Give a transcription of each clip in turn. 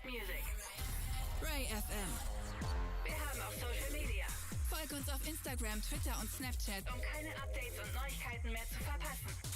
Music. Ray FM. Wir haben auch Social Media. Folg uns auf Instagram, Twitter und Snapchat, um keine Updates und Neuigkeiten mehr zu verpassen.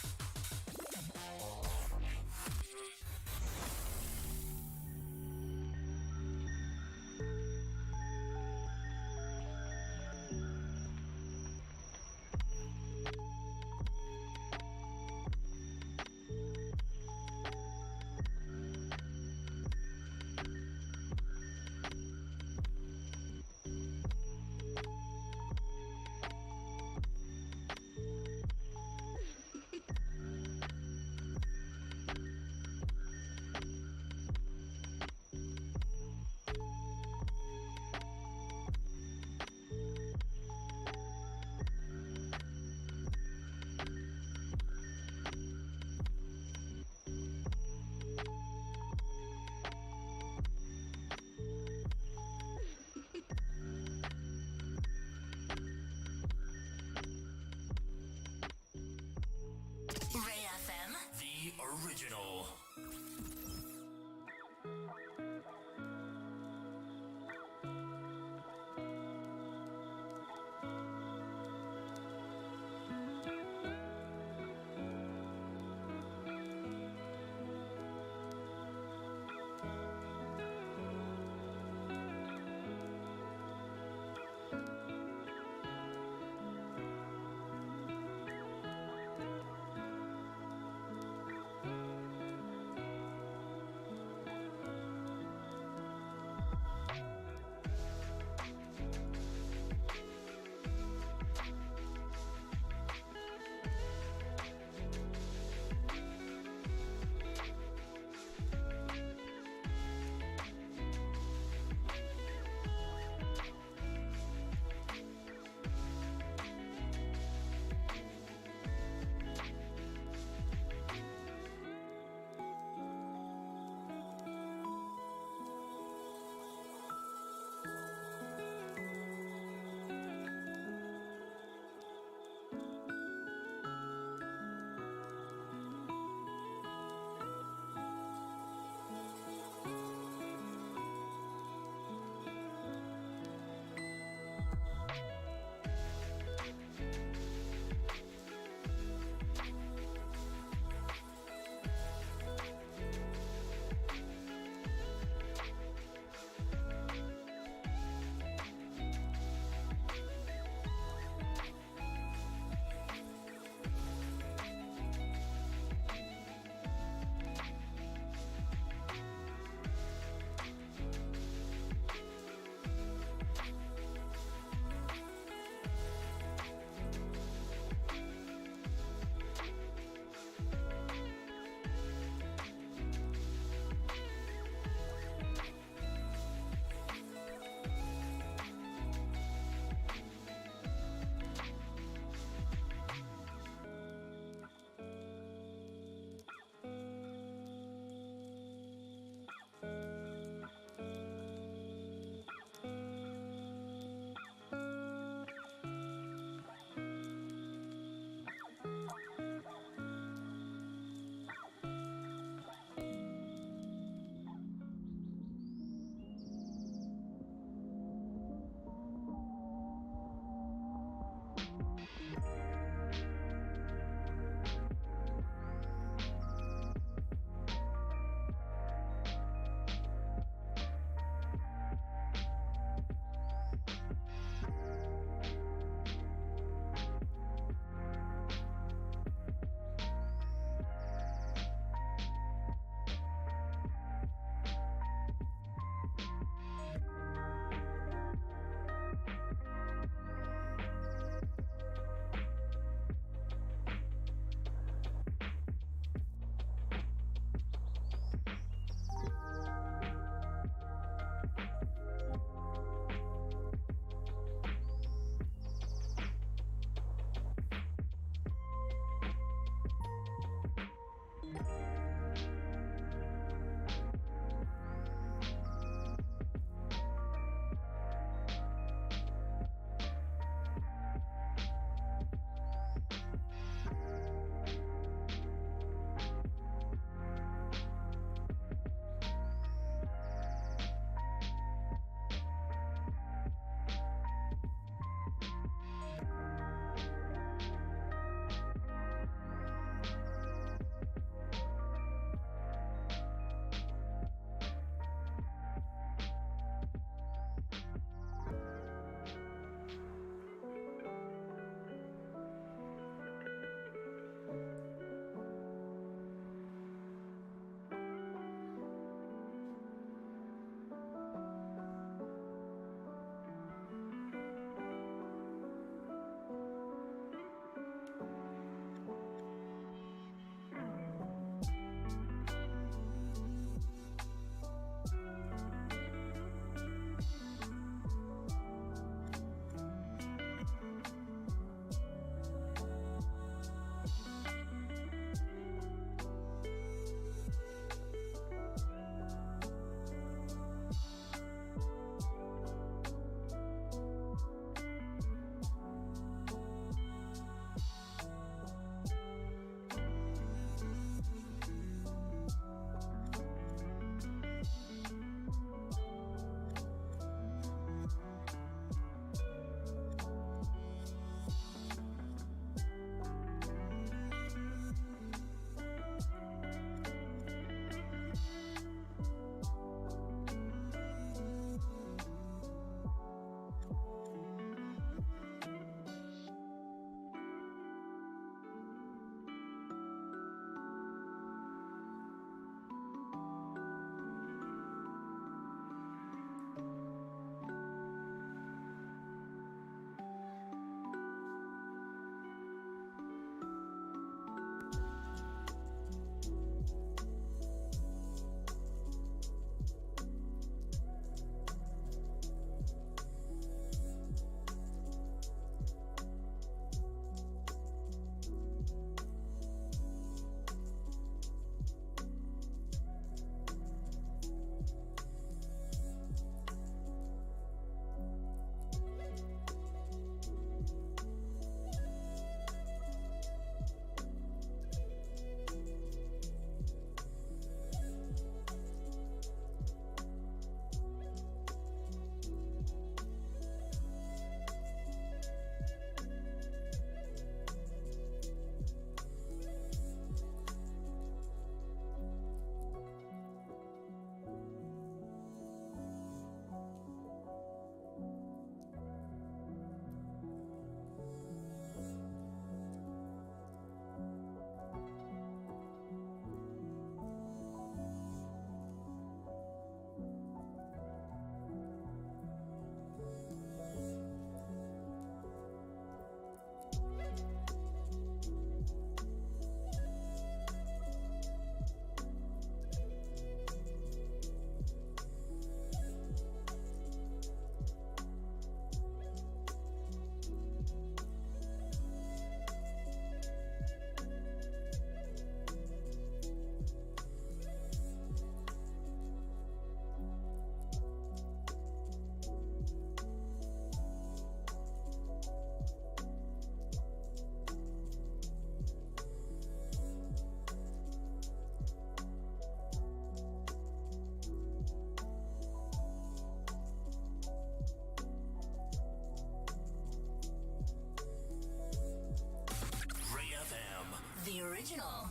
original.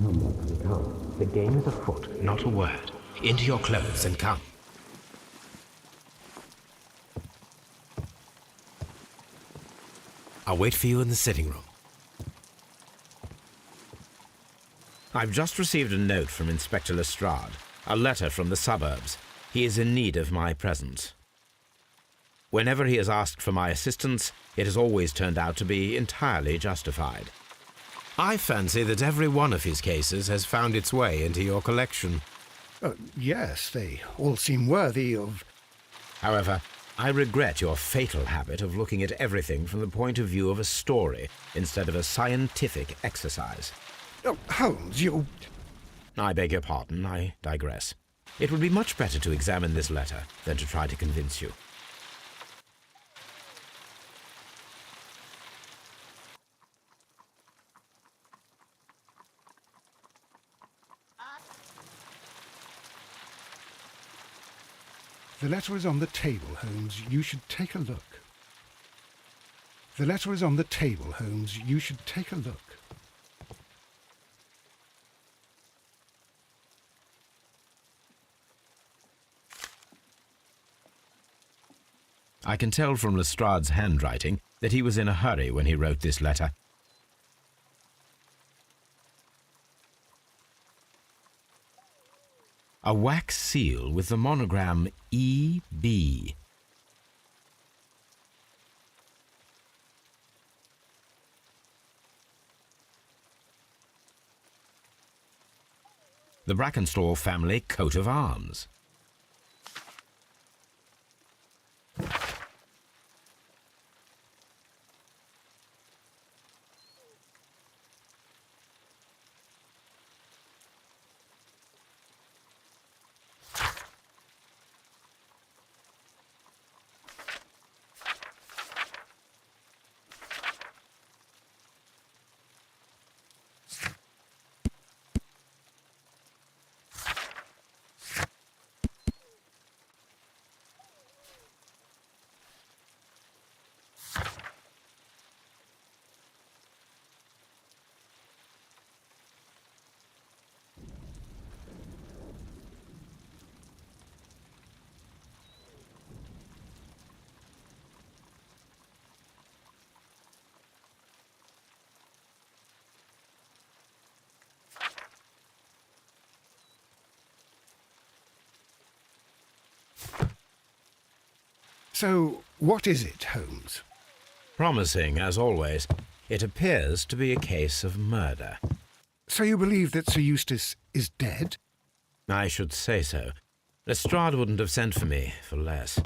Come. The game is afoot. Not a word. Into your clothes and come. I'll wait for you in the sitting room. I've just received a note from Inspector Lestrade, a letter from the suburbs. He is in need of my presence. Whenever he has asked for my assistance, it has always turned out to be entirely justified. I fancy that every one of his cases has found its way into your collection. Yes, they all seem worthy of... However, I regret your fatal habit of looking at everything from the point of view of a story instead of a scientific exercise. Oh, Holmes, you... I beg your pardon, I digress. It would be much better to examine this letter than to try to convince you. The letter is on the table, Holmes. You should take a look. The letter is on the table, Holmes. You should take a look. I can tell from Lestrade's handwriting that he was in a hurry when he wrote this letter. A wax seal with the monogram E.B. The Brackenstall family coat of arms. So, what is it, Holmes? Promising, as always. It appears to be a case of murder. So you believe that Sir Eustace is dead? I should say so. Lestrade wouldn't have sent for me for less.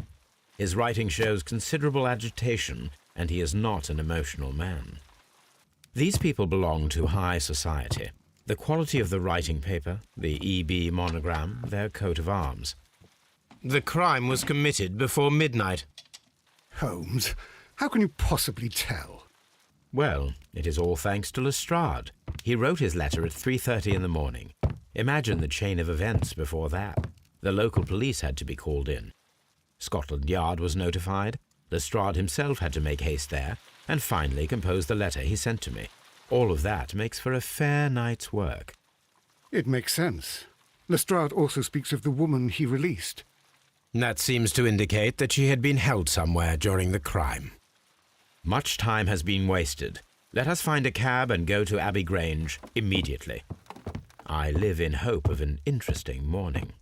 His writing shows considerable agitation, and he is not an emotional man. These people belong to high society. The quality of the writing paper, the E.B. monogram, their coat of arms. The crime was committed before midnight. Holmes, how can you possibly tell? Well, it is all thanks to Lestrade. He wrote his letter at 3:30 in the morning. Imagine the chain of events before that. The local police had to be called in. Scotland Yard was notified. Lestrade himself had to make haste there, and finally compose the letter he sent to me. All of that makes for a fair night's work. It makes sense. Lestrade also speaks of the woman he released. That seems to indicate that she had been held somewhere during the crime. Much time has been wasted. Let us find a cab and go to Abbey Grange immediately. I live in hope of an interesting morning.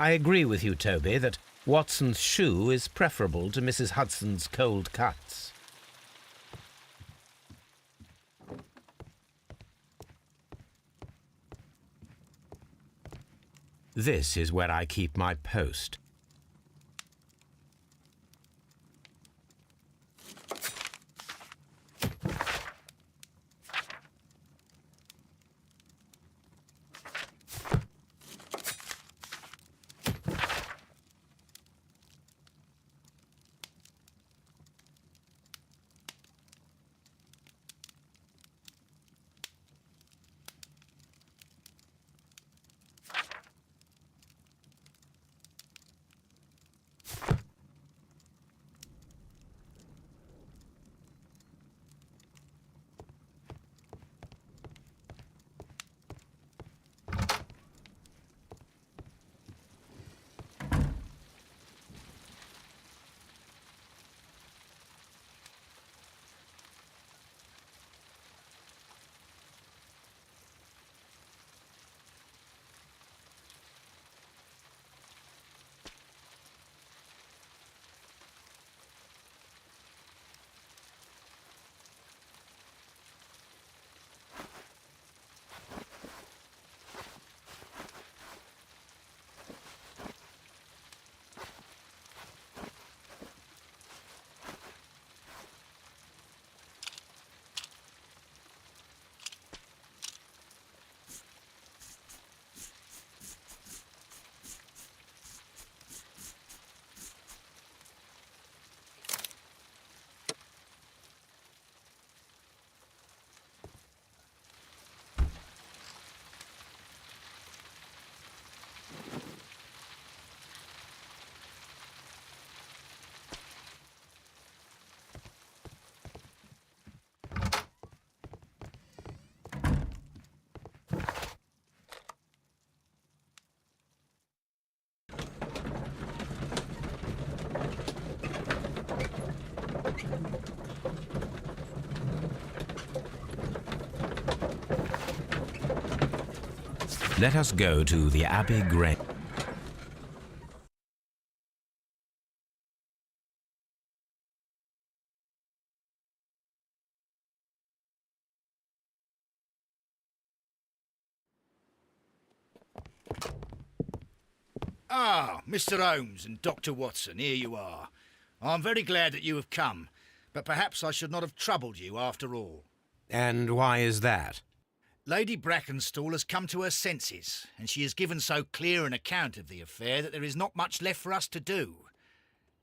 I agree with you, Toby, that Watson's shoe is preferable to Mrs. Hudson's cold cuts. This is where I keep my post. Let us go to the Abbey Grange. Ah, Mr. Holmes and Dr. Watson, here you are. I'm very glad that you have come, but perhaps I should not have troubled you after all. And why is that? Lady Brackenstall has come to her senses, and she has given so clear an account of the affair that there is not much left for us to do.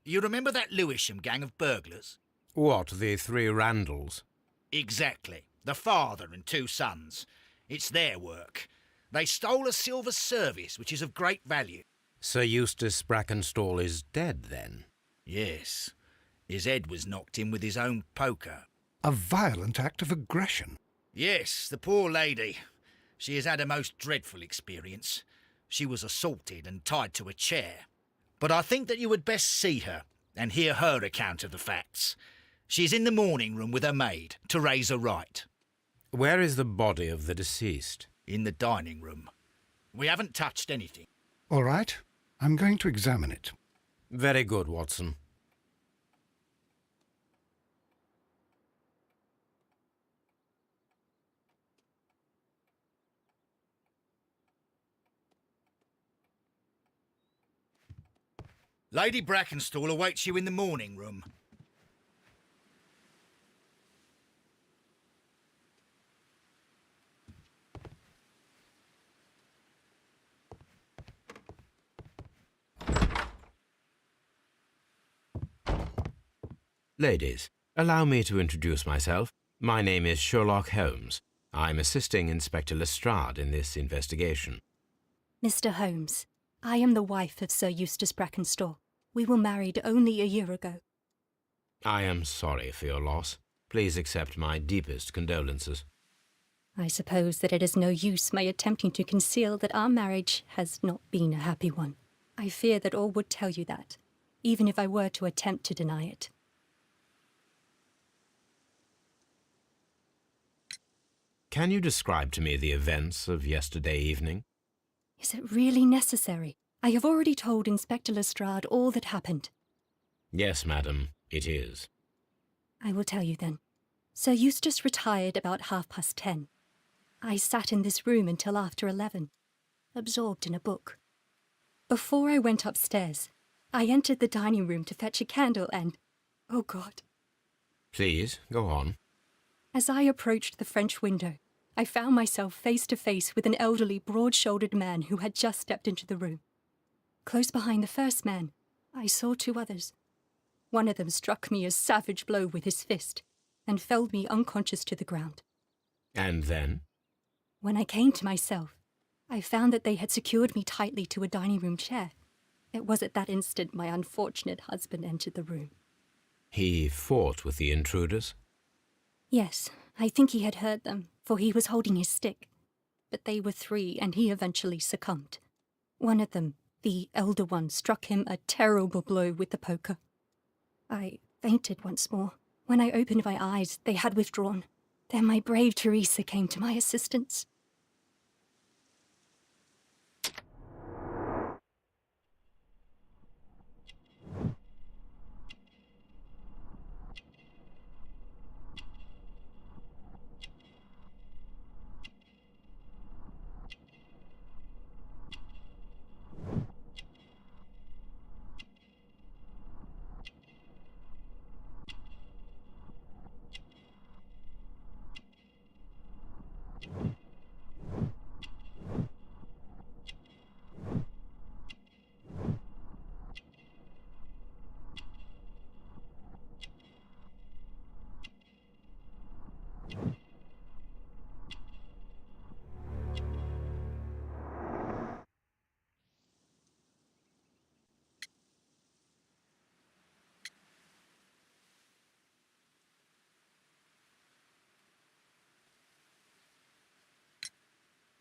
You remember that Lewisham gang of burglars? What, the three Randalls? Exactly. The father and two sons. It's their work. They stole a silver service, which is of great value. Sir Eustace Brackenstall is dead, then? Yes. His head was knocked in with his own poker. A violent act of aggression. Yes, the poor lady. She has had a most dreadful experience. She was assaulted and tied to a chair. But I think that you would best see her and hear her account of the facts. She is in the morning room with her maid, Teresa Wright. Where is the body of the deceased? In the dining room. We haven't touched anything. All right, I'm going to examine it. Very good, Watson. Lady Brackenstall awaits you in the morning room. Ladies, allow me to introduce myself. My name is Sherlock Holmes. I'm assisting Inspector Lestrade in this investigation. Mr. Holmes, I am the wife of Sir Eustace Brackenstall. We were married only a year ago. I am sorry for your loss. Please accept my deepest condolences. I suppose that it is no use my attempting to conceal that our marriage has not been a happy one. I fear that all would tell you that, even if I were to attempt to deny it. Can you describe to me the events of yesterday evening? Is it really necessary? I have already told Inspector Lestrade all that happened. Yes, madam, it is. I will tell you then. Sir Eustace retired about 10:30. I sat in this room until after 11, absorbed in a book. Before I went upstairs, I entered the dining room to fetch a candle and... oh God. Please, go on. As I approached the French window, I found myself face to face with an elderly, broad-shouldered man who had just stepped into the room. Close behind the first man, I saw two others. One of them struck me a savage blow with his fist and felled me unconscious to the ground. And then? When I came to myself, I found that they had secured me tightly to a dining room chair. It was at that instant my unfortunate husband entered the room. He fought with the intruders? Yes, I think he had heard them, for he was holding his stick. But they were three, and he eventually succumbed. One of them, the elder one, struck him a terrible blow with the poker. I fainted once more. When I opened my eyes, they had withdrawn. Then my brave Teresa came to my assistance.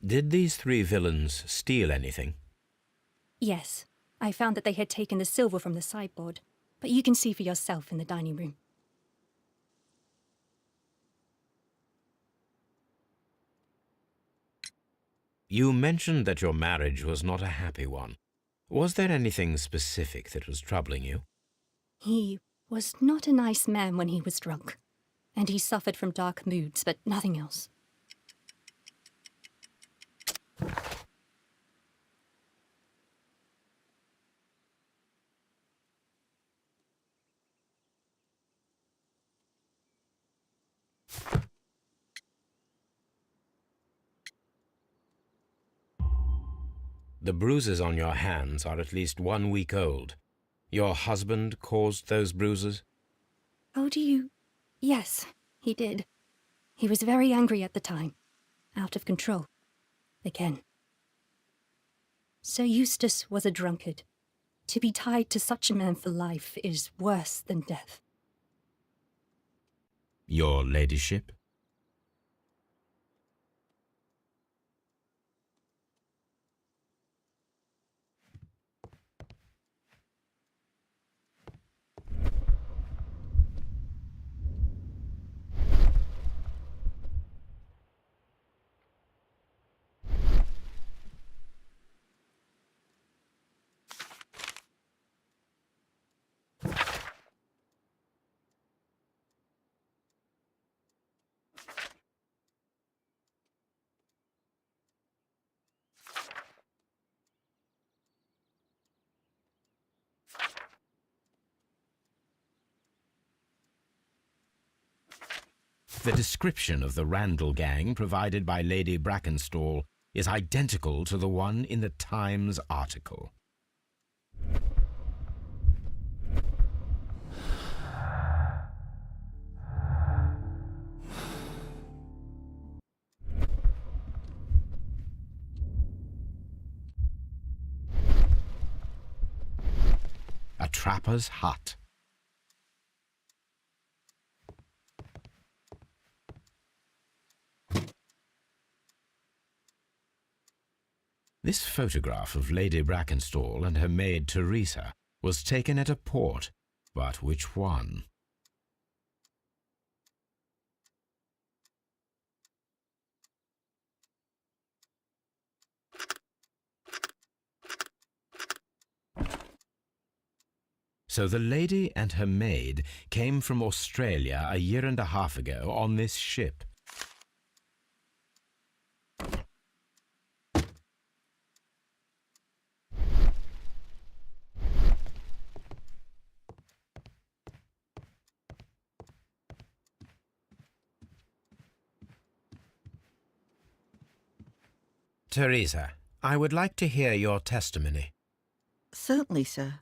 Did these three villains steal anything? Yes, I found that they had taken the silver from the sideboard, but you can see for yourself in the dining room. You mentioned that your marriage was not a happy one. Was there anything specific that was troubling you? He was not a nice man when he was drunk, and he suffered from dark moods, but nothing else. The bruises on your hands are at least 1 week old. Your husband caused those bruises? How do you... Yes, he did. He was very angry at the time. Out of control. Again. Sir Eustace was a drunkard. To be tied to such a man for life is worse than death. Your ladyship? The description of the Randall gang provided by Lady Brackenstall is identical to the one in the Times article. A trapper's hut. This photograph of Lady Brackenstall and her maid Teresa was taken at a port, but which one? So the lady and her maid came from Australia a year and a half ago on this ship. Teresa, I would like to hear your testimony. Certainly, sir.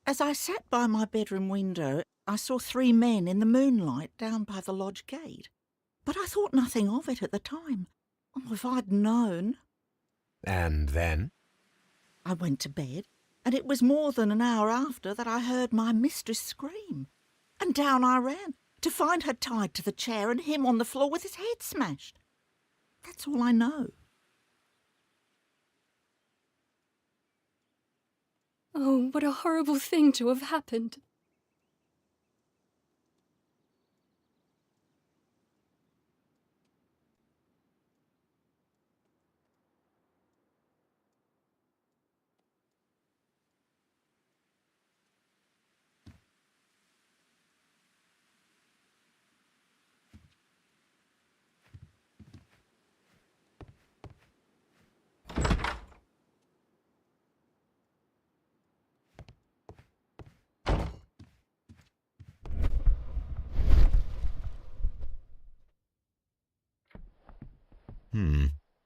As I sat by my bedroom window, I saw 3 men in the moonlight down by the lodge gate. But I thought nothing of it at the time. Oh, if I'd known. And then? I went to bed, and it was more than an hour after that I heard my mistress scream. And down I ran, to find her tied to the chair and him on the floor with his head smashed. That's all I know. Oh, what a horrible thing to have happened.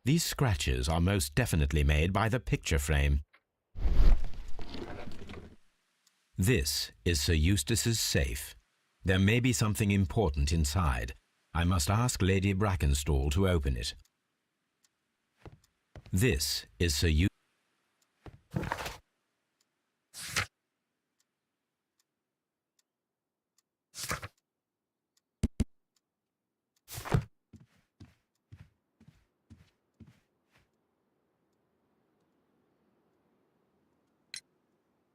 These scratches are most definitely made by the picture frame. This is Sir Eustace's safe. There may be something important inside. I must ask Lady Brackenstall to open it. This is Sir Eustace.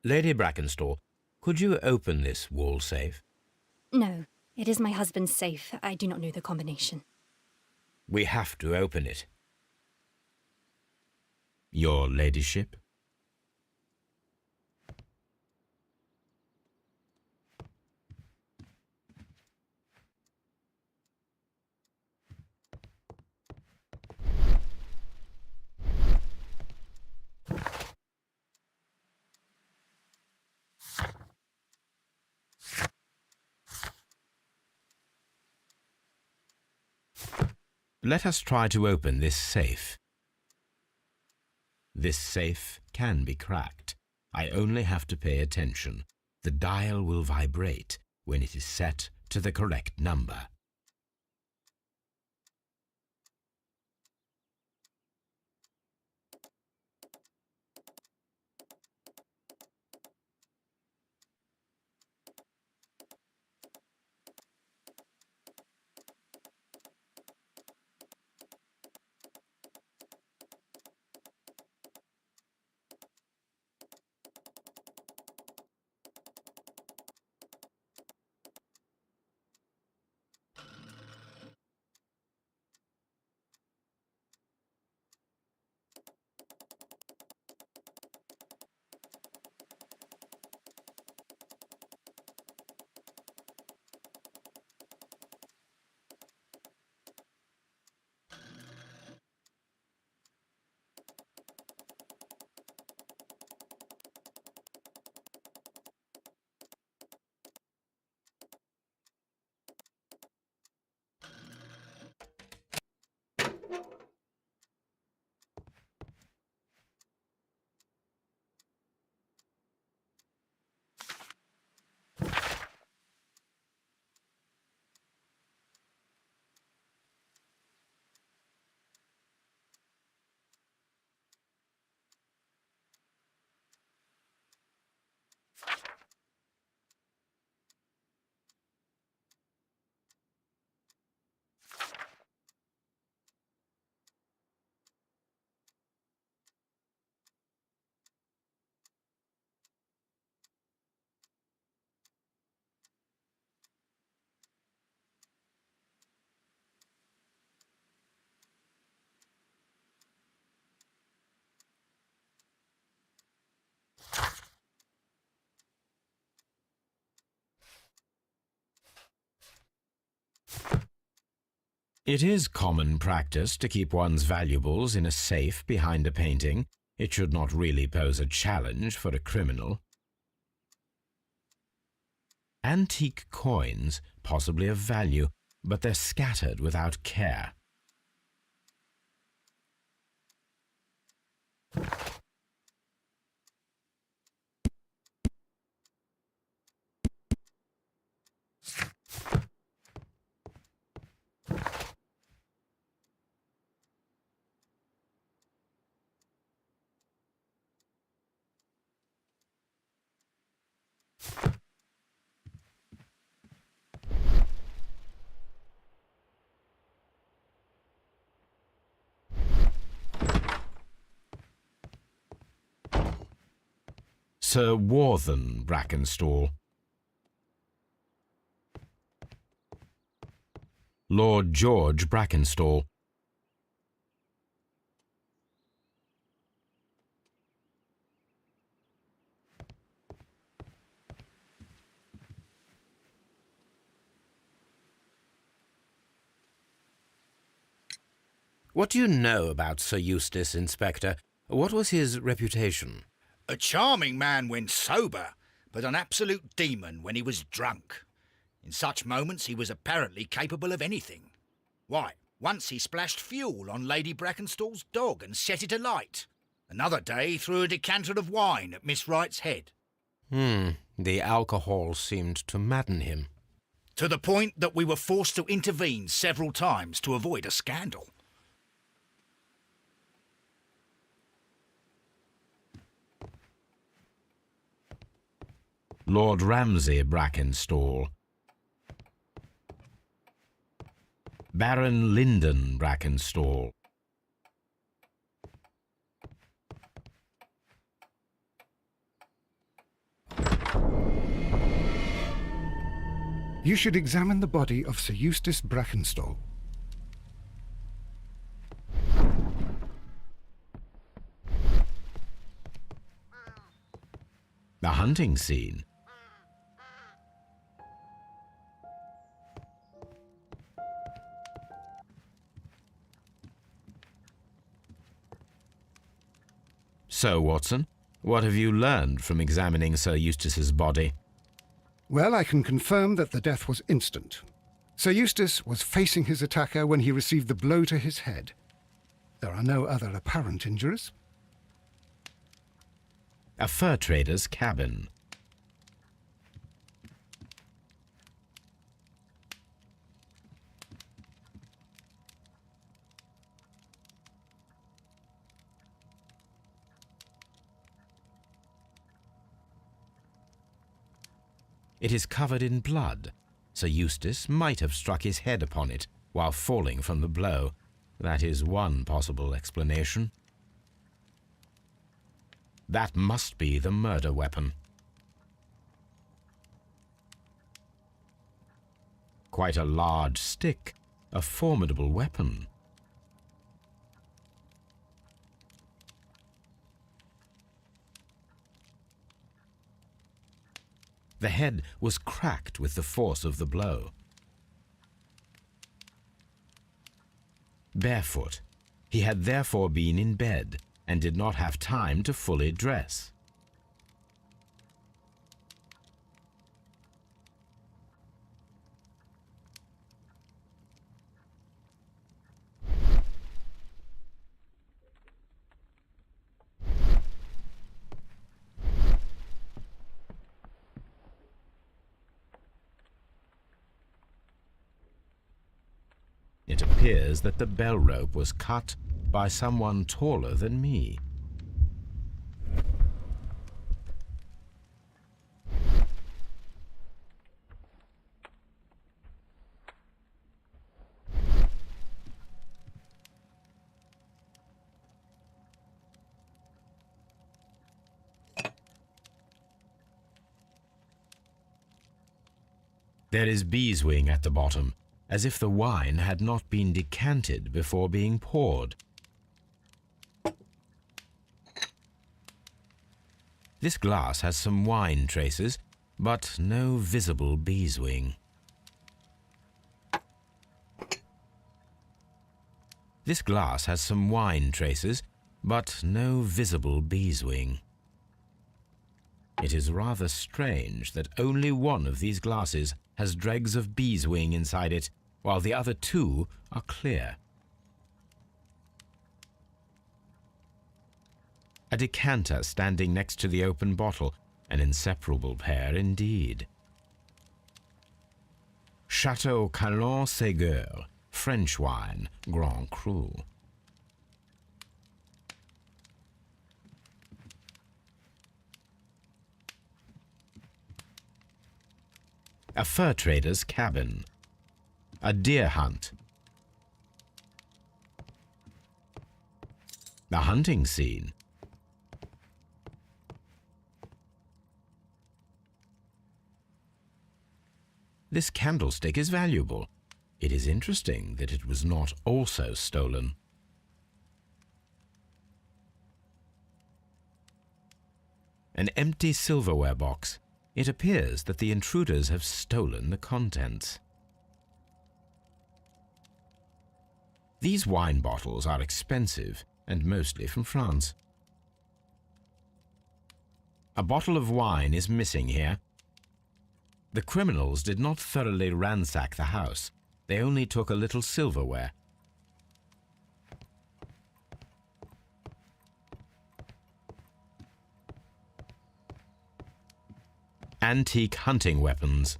Lady Brackenstall, could you open this wall safe? No, it is my husband's safe. I do not know the combination. We have to open it. Your ladyship? Let us try to open this safe. This safe can be cracked. I only have to pay attention. The dial will vibrate when it is set to the correct number. It is common practice to keep one's valuables in a safe behind a painting. It should not really pose a challenge for a criminal. Antique coins, possibly of value, but they're scattered without care. Sir Warthen Brackenstall. Lord George Brackenstall. What do you know about Sir Eustace, Inspector? What was his reputation? A charming man when sober, but an absolute demon when he was drunk. In such moments he was apparently capable of anything. Why, once he splashed fuel on Lady Brackenstall's dog and set it alight. Another day he threw a decanter of wine at Miss Wright's head. The alcohol seemed to madden him. To the point that we were forced to intervene several times to avoid a scandal. Lord Ramsay Brackenstall. Baron Lyndon Brackenstall. You should examine the body of Sir Eustace Brackenstall. The hunting scene. So, Watson, what have you learned from examining Sir Eustace's body? Well, I can confirm that the death was instant. Sir Eustace was facing his attacker when he received the blow to his head. There are no other apparent injuries. A fur trader's cabin. It is covered in blood. Sir Eustace might have struck his head upon it while falling from the blow. That is one possible explanation. That must be the murder weapon. Quite a large stick, a formidable weapon. The head was cracked with the force of the blow. Barefoot, he had therefore been in bed and did not have time to fully dress. It appears that the bell rope was cut by someone taller than me. There is beeswing at the bottom, as if the wine had not been decanted before being poured. This glass has some wine traces, but no visible beeswing. This glass has some wine traces, but no visible beeswing. It is rather strange that only one of these glasses has dregs of beeswing inside it, while the other two are clear. A decanter standing next to the open bottle, an inseparable pair indeed. Chateau Calon Ségur, French wine, Grand Cru. A fur trader's cabin. A deer hunt. A hunting scene. This candlestick is valuable. It is interesting that it was not also stolen. An empty silverware box. It appears that the intruders have stolen the contents. These wine bottles are expensive and mostly from France. A bottle of wine is missing here. The criminals did not thoroughly ransack the house. They only took a little silverware. Antique hunting weapons.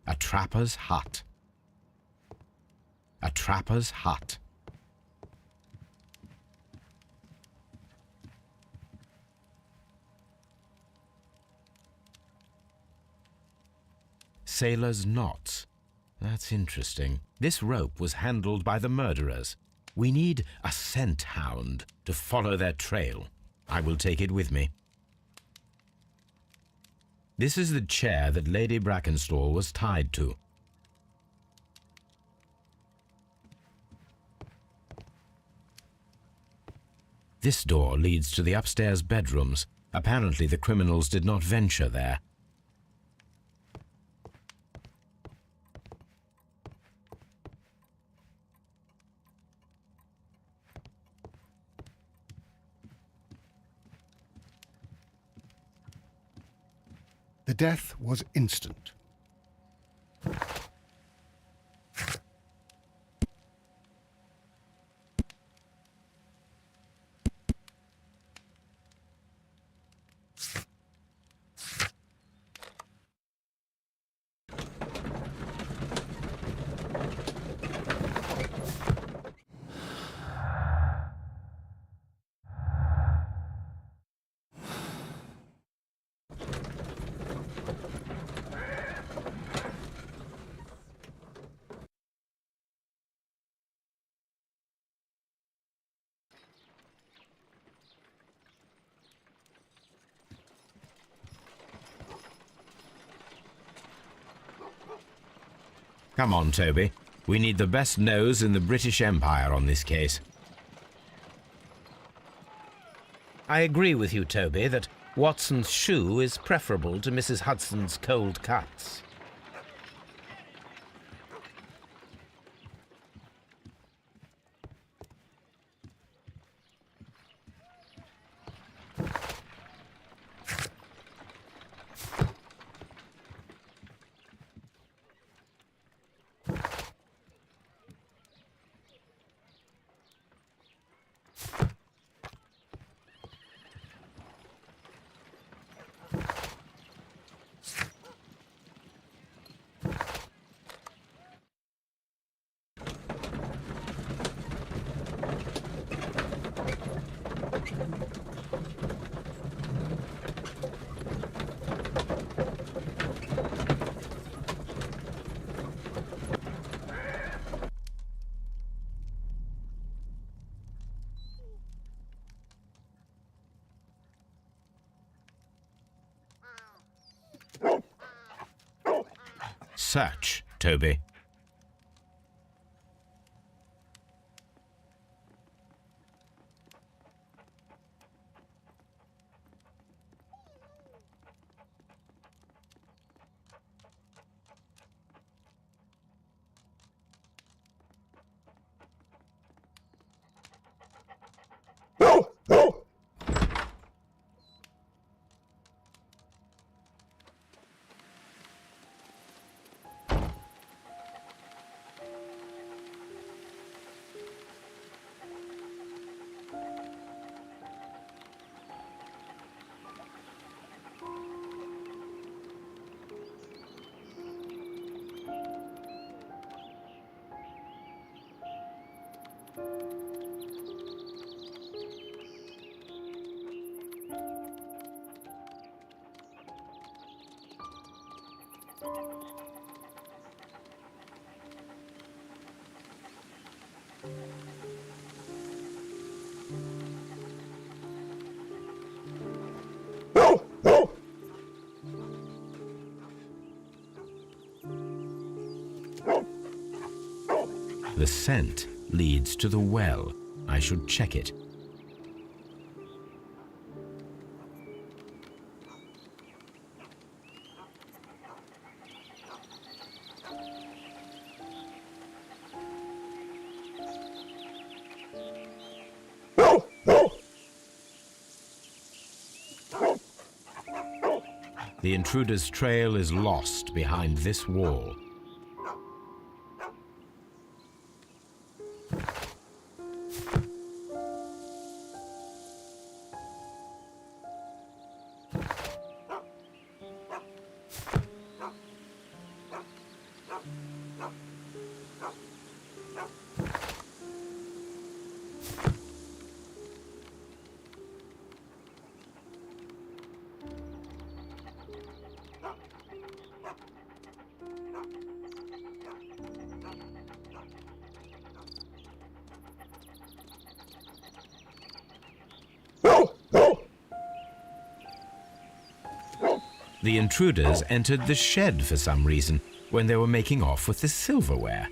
A trapper's hut. A trapper's hut. Sailor's knots. That's interesting. This rope was handled by the murderers. We need a scent hound to follow their trail. I will take it with me. This is the chair that Lady Brackenstall was tied to. This door leads to the upstairs bedrooms. Apparently the criminals did not venture there. The death was instant. Come on, Toby. We need the best nose in the British Empire on this case. I agree with you, Toby, that Watson's shoe is preferable to Mrs. Hudson's cold cuts. Search, Toby. The scent leads to the well. I should check it. The intruder's trail is lost behind this wall. The intruders entered the shed for some reason when they were making off with the silverware.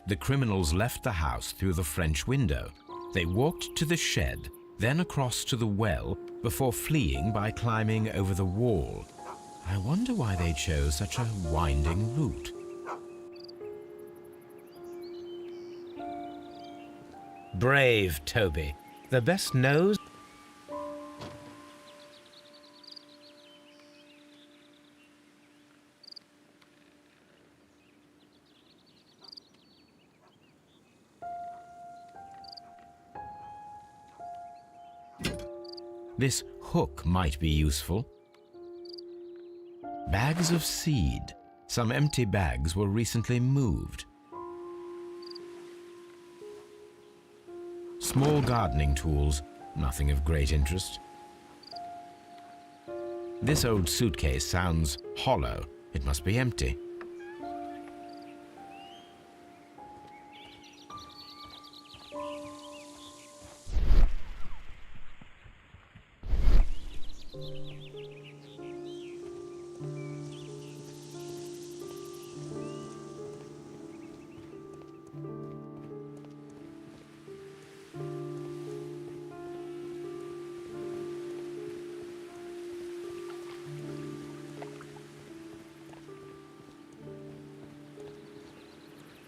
The criminals left the house through the French window. They walked to the shed, then across to the well, before fleeing by climbing over the wall. I wonder why they chose such a winding route. Brave Toby, the best knows. This hook might be useful. Bags of seed. Some empty bags were recently moved. Small gardening tools, nothing of great interest. This old suitcase sounds hollow. It must be empty.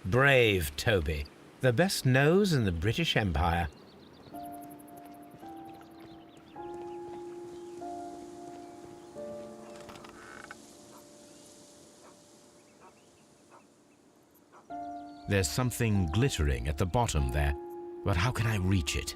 Brave Toby, the best nose in the British Empire. There's something glittering at the bottom there, but how can I reach it?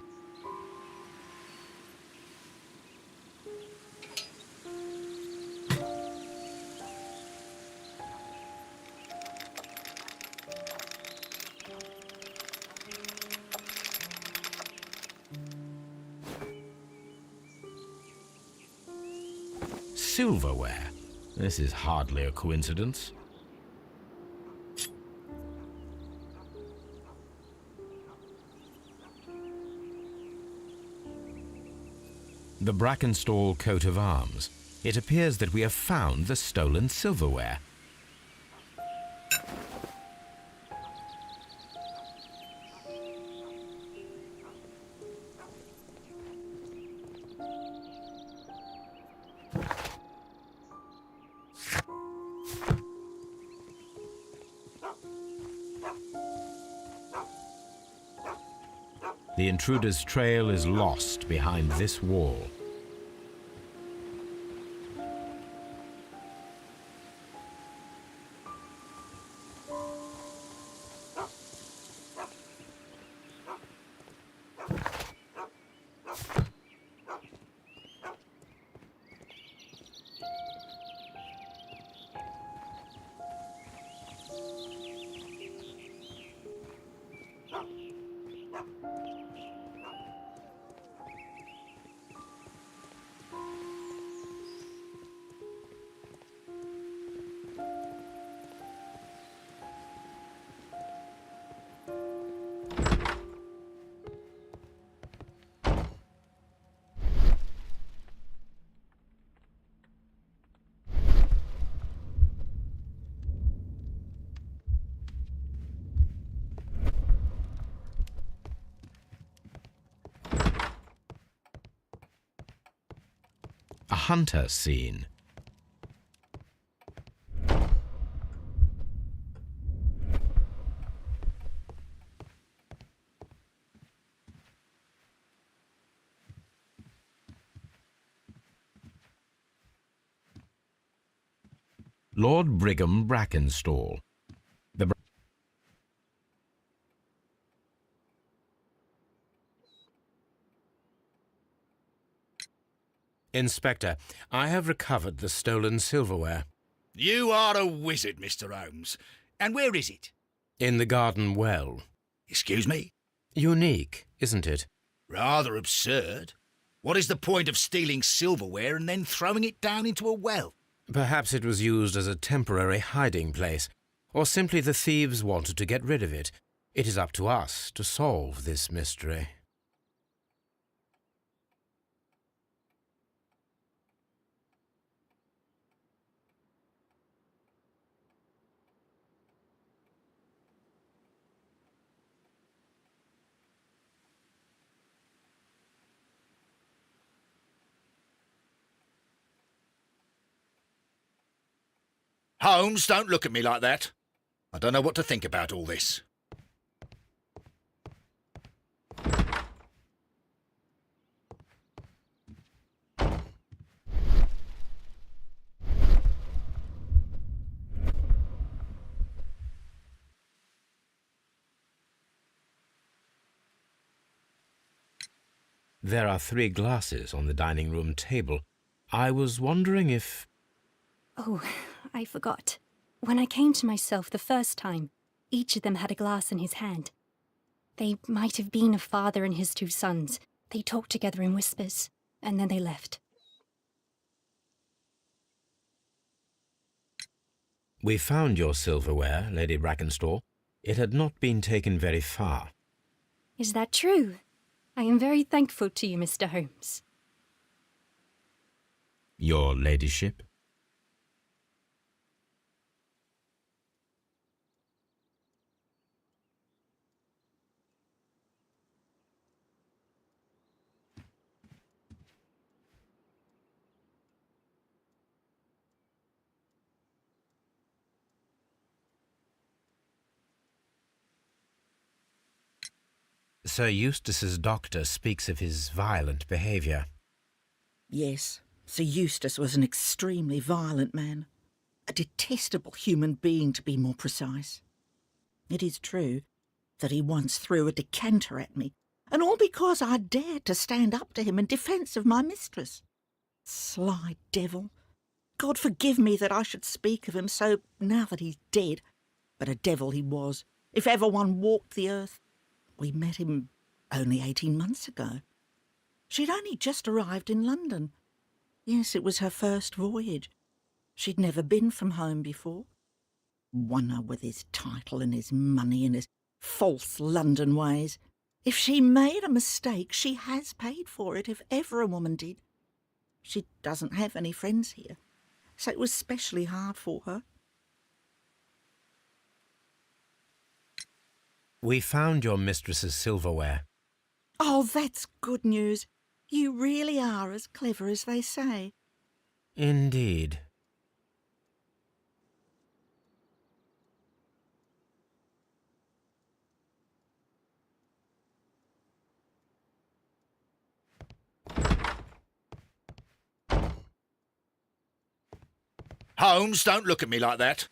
Silverware. This is hardly a coincidence. The Brackenstall coat of arms. It appears that we have found the stolen silverware. The intruder's trail is lost behind this wall. A hunter scene. Lord Brigham Brackenstall. The Inspector, I have recovered the stolen silverware. You are a wizard, Mr. Holmes. And where is it? In the garden well. Excuse me? Unique, isn't it? Rather absurd. What is the point of stealing silverware and then throwing it down into a well? Perhaps it was used as a temporary hiding place, or simply the thieves wanted to get rid of it. It is up to us to solve this mystery. Holmes, don't look at me like that. I don't know what to think about all this. There are 3 glasses on the dining room table. I was wondering if... Oh, I forgot. When I came to myself the first time, each of them had a glass in his hand. They might have been a father and his 2 sons. They talked together in whispers, and then they left. We found your silverware, Lady Brackenstall. It had not been taken very far. Is that true? I am very thankful to you, Mr. Holmes. Your ladyship? Sir Eustace's doctor speaks of his violent behaviour. Yes, Sir Eustace was an extremely violent man. A detestable human being, to be more precise. It is true that he once threw a decanter at me, and all because I dared to stand up to him in defence of my mistress. Sly devil. God forgive me that I should speak of him so now that he's dead, but a devil he was, if ever one walked the earth. We met him only 18 months ago. She'd only just arrived in London. Yes, it was her first voyage. She'd never been from home before. Wonder with his title and his money and his false London ways. If she made a mistake, she has paid for it, if ever a woman did. She doesn't have any friends here, so it was specially hard for her. We found your mistress's silverware. Oh, that's good news. You really are as clever as they say. Indeed. Holmes, don't look at me like that.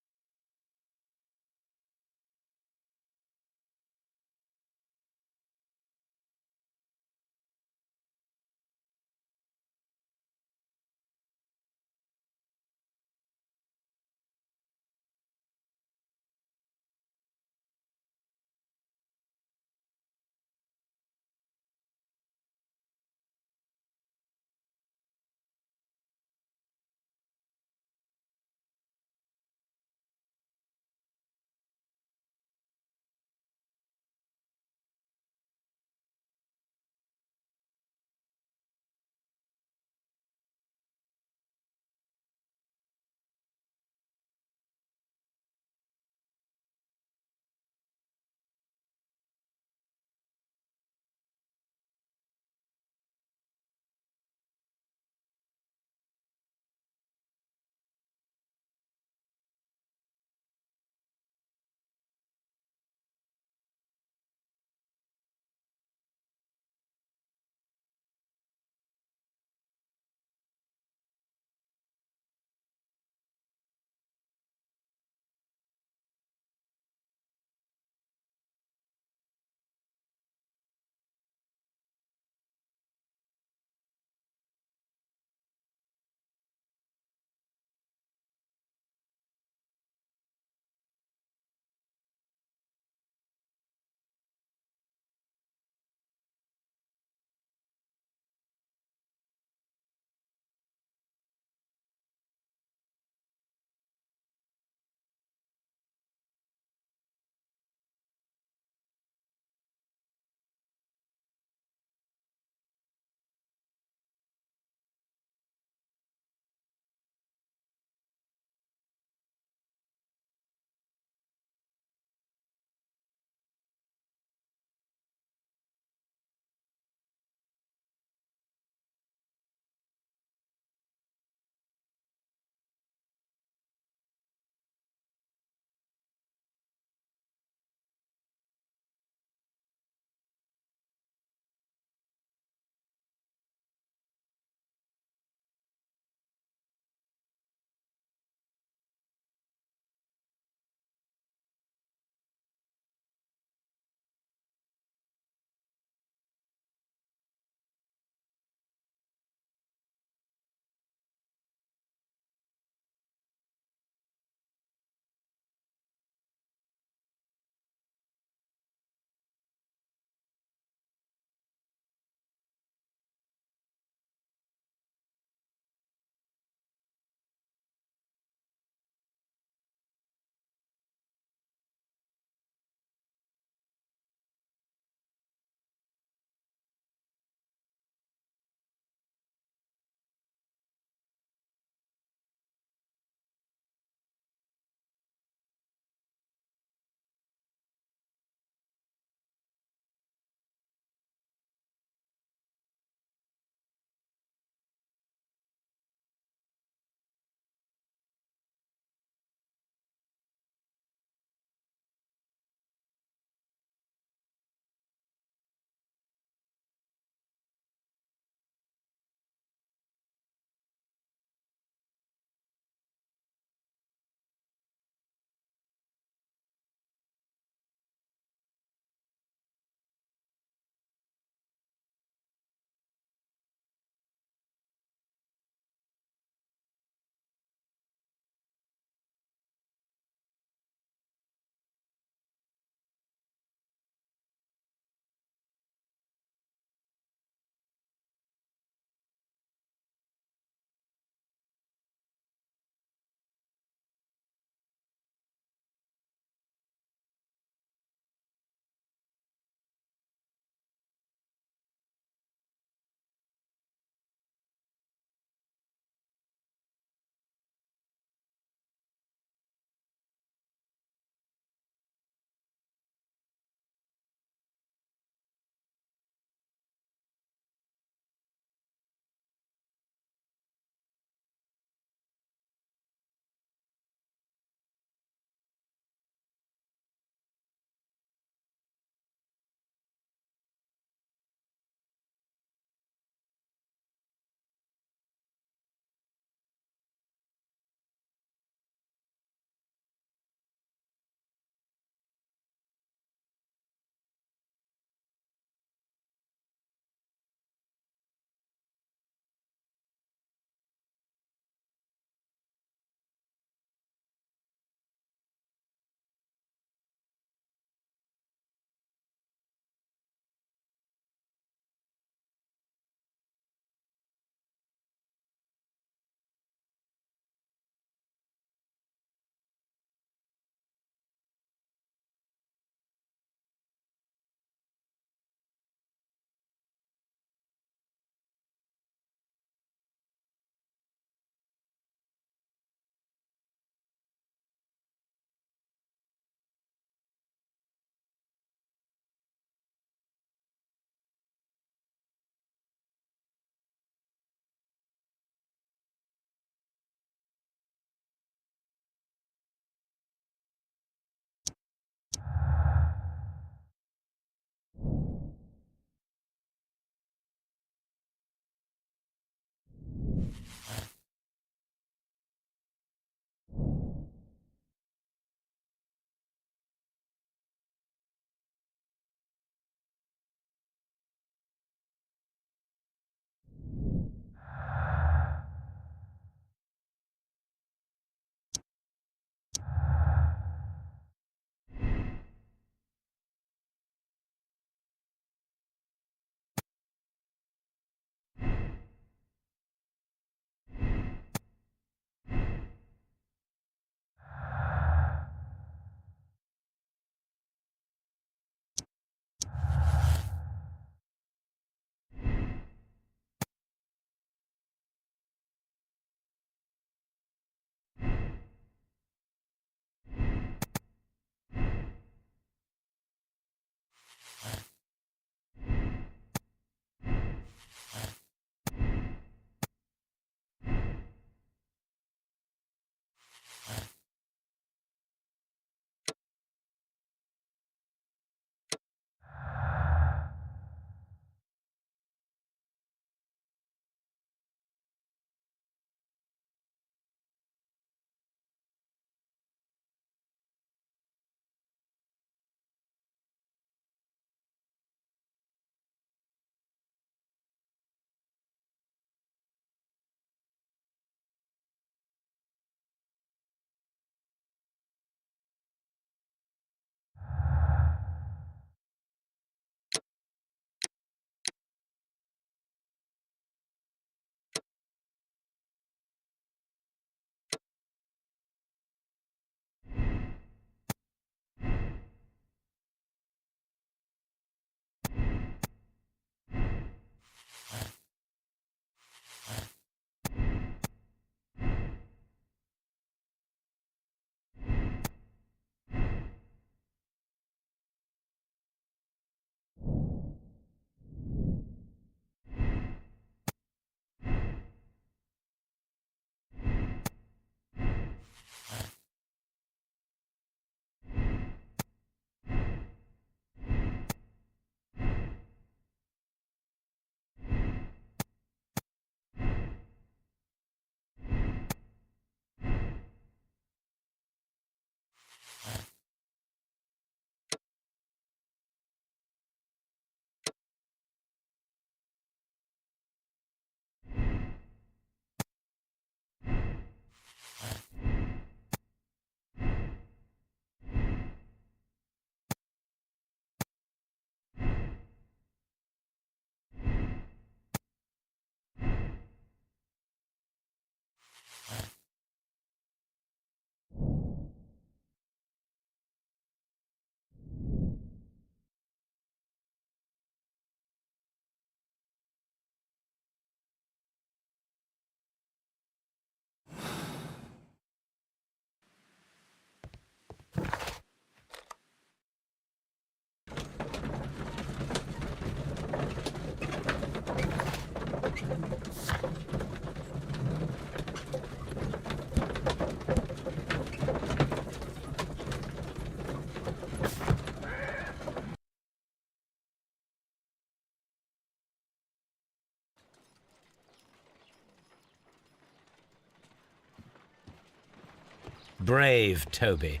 Brave Toby.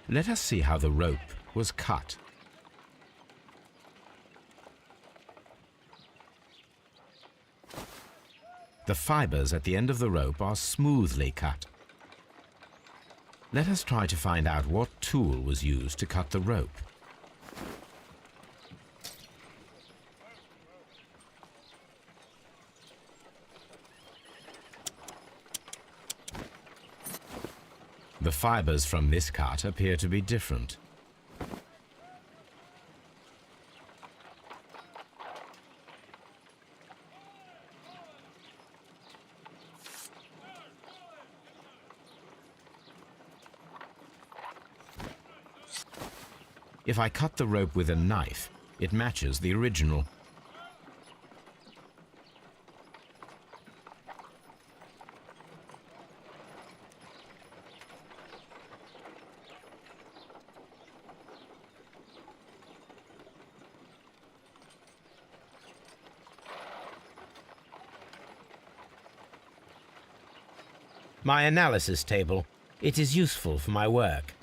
Let us see how the rope was cut. The fibers at the end of the rope are smoothly cut. Let us try to find out what tool was used to cut the rope. The fibers from this cut appear to be different. If I cut the rope with a knife, it matches the original. My analysis table. It is useful for my work.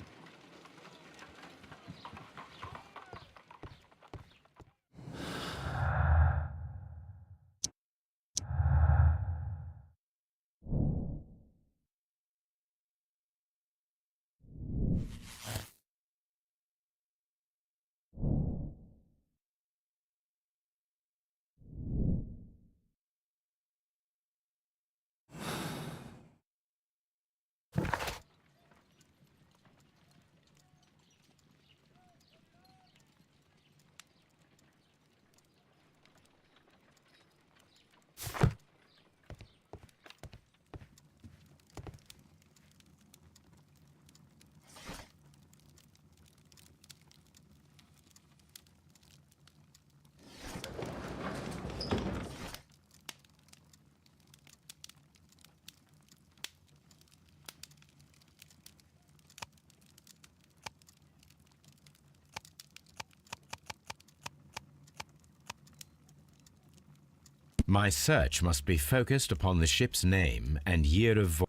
My search must be focused upon the ship's name and year of voyage.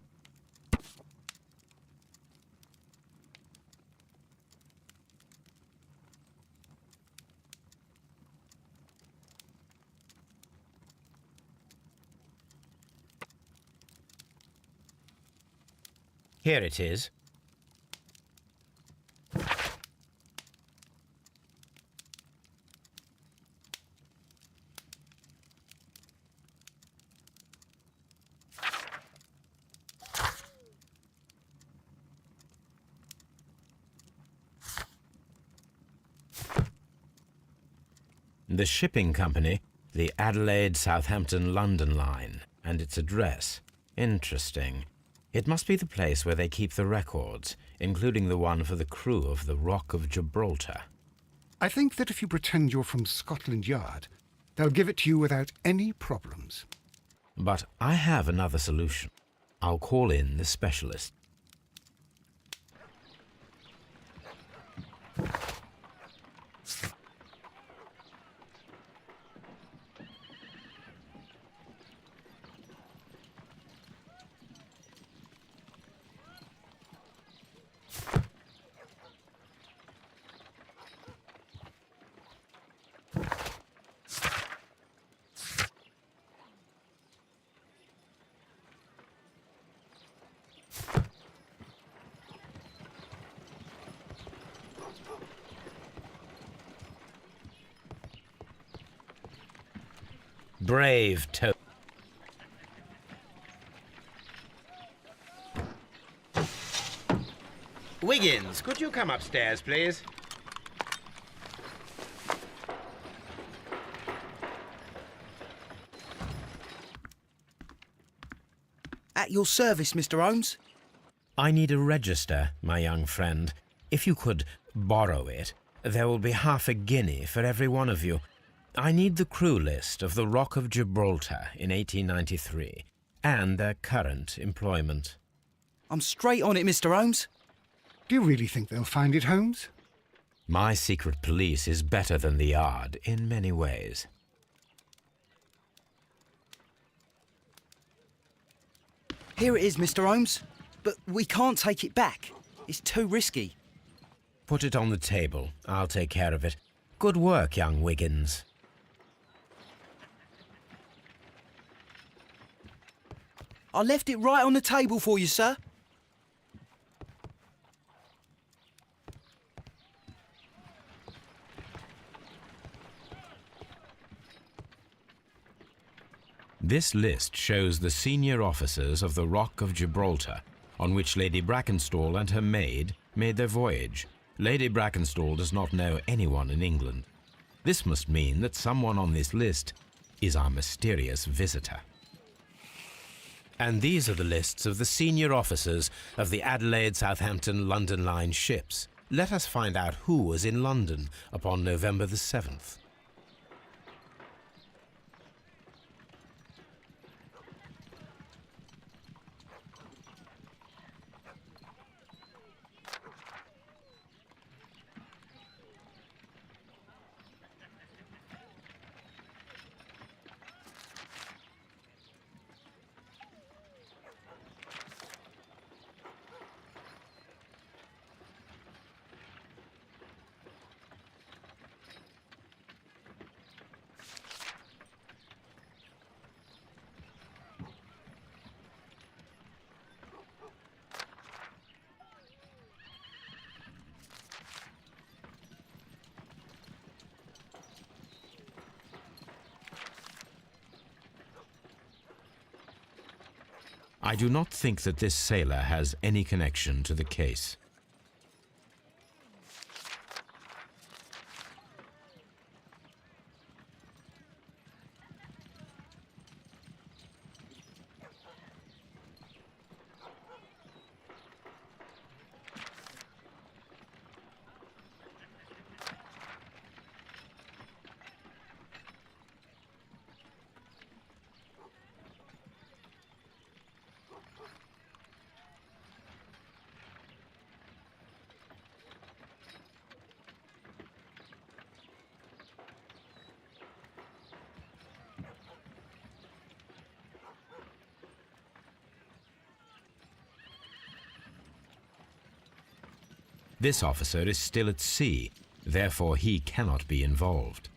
Here it is. The shipping company, the Adelaide, Southampton, London line, and its address. Interesting. It must be the place where they keep the records, including the one for the crew of the Rock of Gibraltar. I think that if you pretend you're from Scotland Yard, they'll give it to you without any problems. But I have another solution. I'll call in the specialist. Brave Toby. Wiggins, could you come upstairs, please? At your service, Mr. Holmes. I need a register, my young friend. If you could borrow it, there will be half a guinea for every one of you. I need the crew list of the Rock of Gibraltar in 1893 and their current employment. I'm straight on it, Mr. Holmes. Do you really think they'll find it, Holmes? My secret police is better than the Yard in many ways. Here it is, Mr. Holmes. But we can't take it back. It's too risky. Put it on the table. I'll take care of it. Good work, young Wiggins. I left it right on the table for you, sir. This list shows the senior officers of the Rock of Gibraltar, on which Lady Brackenstall and her maid made their voyage. Lady Brackenstall does not know anyone in England. This must mean that someone on this list is our mysterious visitor. And these are the lists of the senior officers of the Adelaide, Southampton, London Line ships. Let us find out who was in London upon November the 7th. I do not think that this sailor has any connection to the case. This officer is still at sea, therefore he cannot be involved.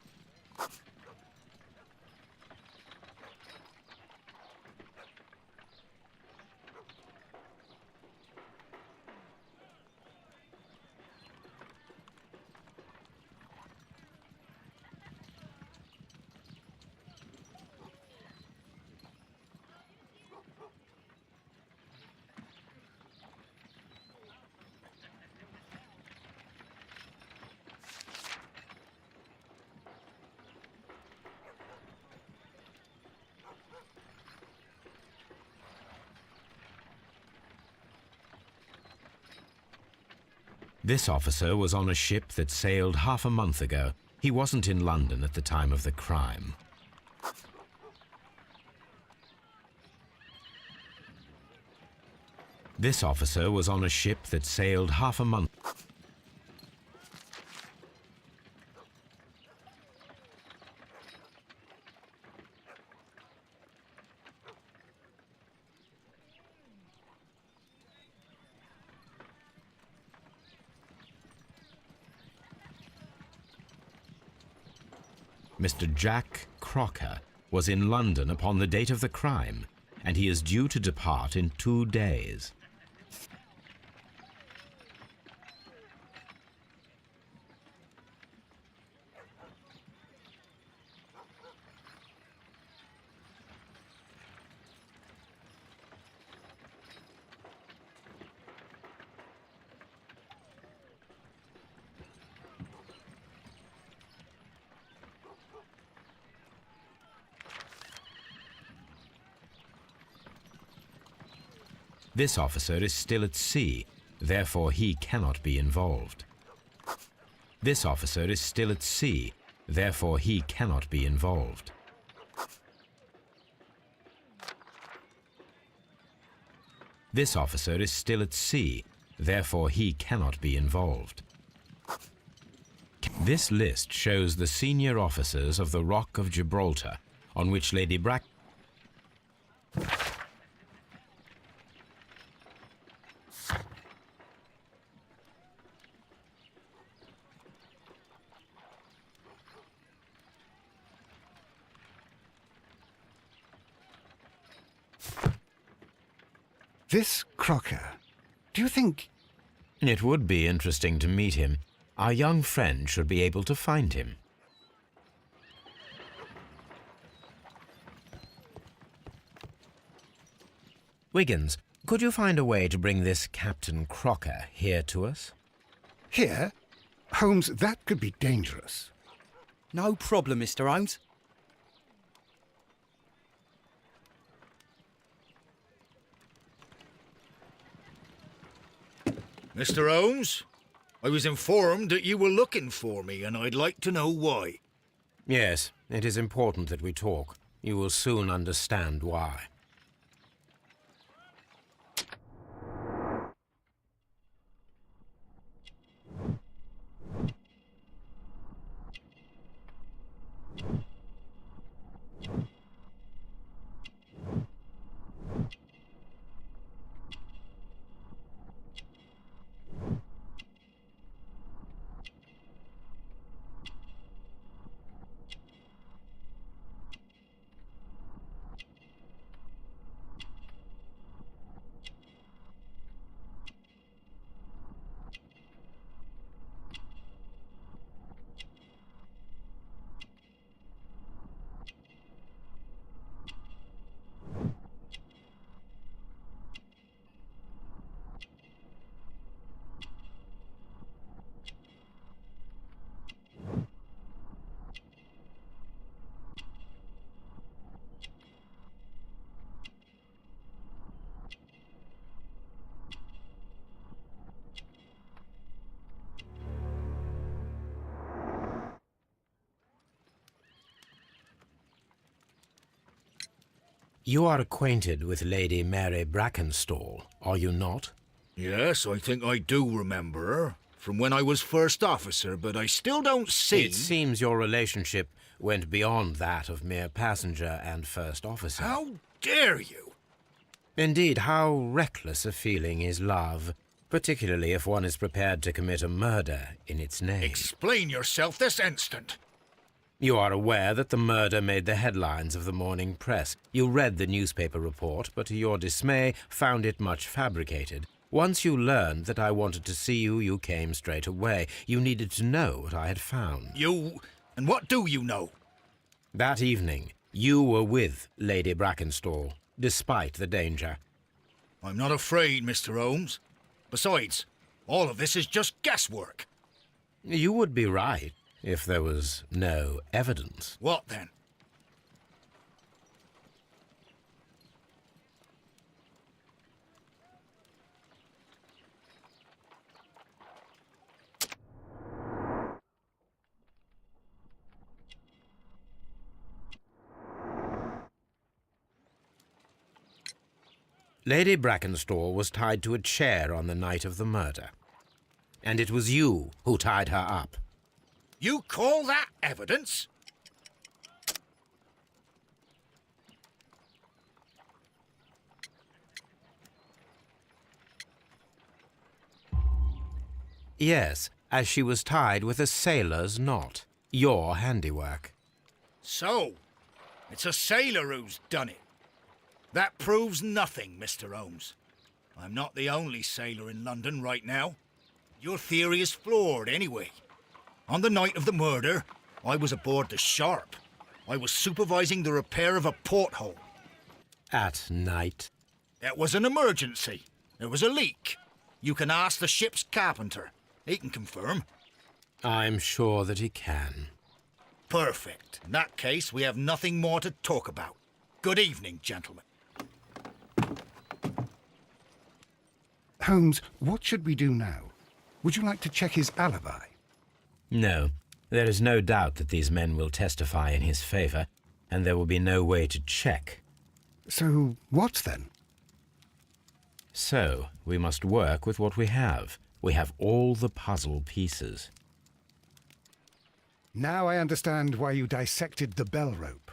This officer was on a ship that sailed half a month ago. He wasn't in London at the time of the crime. This officer was on a ship that sailed half a month. Mr. Jack Crocker was in London upon the date of the crime, and he is due to depart in 2 days. This officer is still at sea, therefore he cannot be involved. This officer is still at sea, therefore he cannot be involved. This officer is still at sea, therefore he cannot be involved. This list shows the senior officers of the Rock of Gibraltar, on which Lady Brack... This Crocker, do you think... It would be interesting to meet him. Our young friend should be able to find him. Wiggins, could you find a way to bring this Captain Crocker here to us? Here? Holmes, that could be dangerous. No problem, Mr. Holmes. Mr. Holmes, I was informed that you were looking for me, and I'd like to know why. Yes, it is important that we talk. You will soon understand why. You are acquainted with Lady Mary Brackenstall, are you not? Yes, I think I do remember her, from when I was first officer, but I still don't see... It seems your relationship went beyond that of mere passenger and first officer. How dare you? Indeed, how reckless a feeling is love, particularly if one is prepared to commit a murder in its name. Explain yourself this instant. You are aware that the murder made the headlines of the morning press. You read the newspaper report, but to your dismay found it much fabricated. Once you learned that I wanted to see you, you came straight away. You needed to know what I had found. You... and what do you know? That evening, you were with Lady Brackenstall, despite the danger. I'm not afraid, Mr. Holmes. Besides, all of this is just guesswork. You would be right if there was no evidence. What then? Lady Brackenstall was tied to a chair on the night of the murder. And it was you who tied her up. You call that evidence? Yes, as she was tied with a sailor's knot. Your handiwork. So, it's a sailor who's done it. That proves nothing, Mr. Holmes. I'm not the only sailor in London right now. Your theory is flawed anyway. On the night of the murder, I was aboard the Sharp. I was supervising the repair of a porthole. At night? It was an emergency. There was a leak. You can ask the ship's carpenter. He can confirm. I'm sure that he can. Perfect. In that case, we have nothing more to talk about. Good evening, gentlemen. Holmes, what should we do now? Would you like to check his alibi? No. There is no doubt that these men will testify in his favor, and there will be no way to check. So, what then? So, we must work with what we have. We have all the puzzle pieces. Now I understand why you dissected the bell rope.